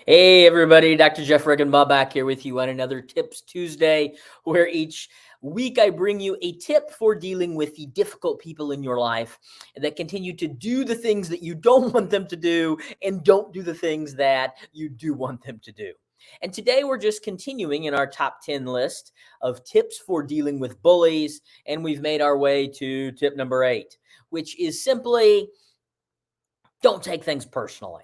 Hey everybody, Dr. Jeff Riggenbaugh back here with you on another Tips Tuesday, where each week I bring you a tip for dealing with the difficult people in your life that continue to do the things that you don't want them to do and don't do the things that you do want them to do. And today we're just continuing in our top 10 list of tips for dealing with bullies, and we've made our way to tip number 8, which is simply don't take things personally.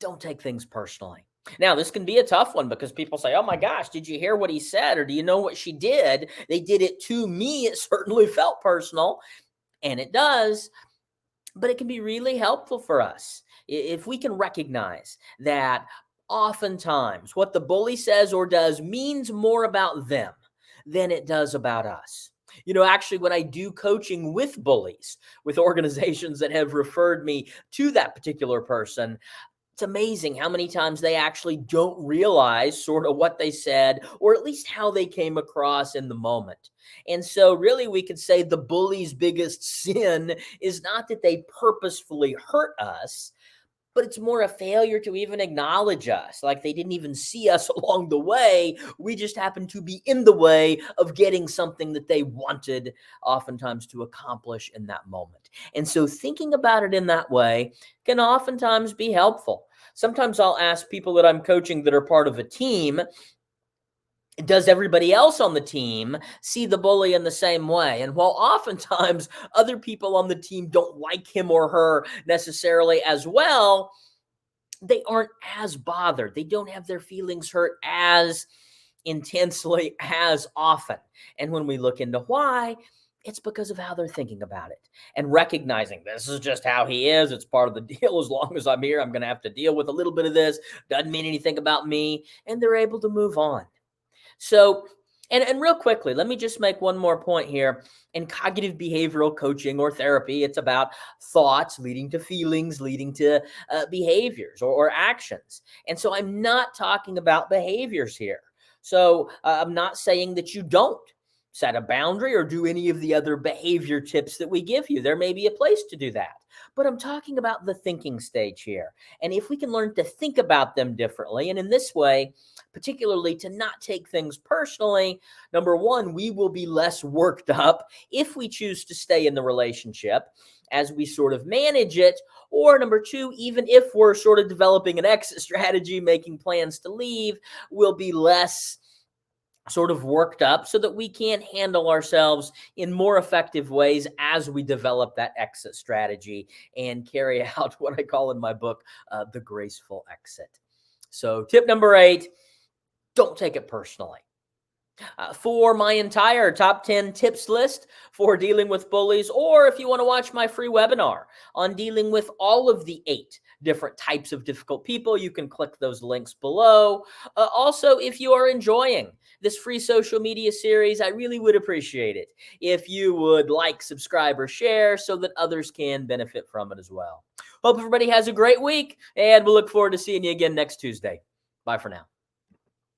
Don't take things personally. Now, this can be a tough one because people say, oh my gosh, did you hear what he said? Or do you know what she did? They did it to me. It certainly felt personal, and it does, but it can be really helpful for us if we can recognize that oftentimes what the bully says or does means more about them than it does about us. Actually, when I do coaching with bullies, with organizations that have referred me to that particular person, it's amazing how many times they actually don't realize sort of what they said, or at least how they came across in the moment. And so really we could say the bully's biggest sin is not that they purposefully hurt us, but it's more a failure to even acknowledge us. Like they didn't even see us along the way. We just happened to be in the way of getting something that they wanted oftentimes to accomplish in that moment. And so thinking about it in that way can oftentimes be helpful. Sometimes I'll ask people that I'm coaching that are part of a team, does everybody else on the team see the bully in the same way? And while oftentimes other people on the team don't like him or her necessarily as well, they aren't as bothered. They don't have their feelings hurt as intensely as often. And when we look into why, it's because of how they're thinking about it and recognizing this is just how he is. It's part of the deal. As long as I'm here, I'm going to have to deal with a little bit of this. Doesn't mean anything about me. And they're able to move on. So, and real quickly, let me just make one more point here. In cognitive behavioral coaching or therapy, it's about thoughts leading to feelings, leading to behaviors or actions. And so I'm not talking about behaviors here. So I'm not saying that you don't set a boundary or do any of the other behavior tips that we give you. There may be a place to do that. But I'm talking about the thinking stage here. And if we can learn to think about them differently, and in this way, particularly to not take things personally, number one, we will be less worked up if we choose to stay in the relationship as we sort of manage it. Or number two, even if we're sort of developing an exit strategy, making plans to leave, we'll be less sort of worked up so that we can handle ourselves in more effective ways as we develop that exit strategy and carry out what I call in my book, the graceful exit. So tip number 8, don't take it personally. For my entire top 10 tips list for dealing with bullies, or if you want to watch my free webinar on dealing with all of the 8 different types of difficult people, you can click those links below. Also, if you are enjoying this free social media series, I really would appreciate it if you would like, subscribe, or share so that others can benefit from it as well. Hope everybody has a great week, and we'll look forward to seeing you again next Tuesday. Bye for now.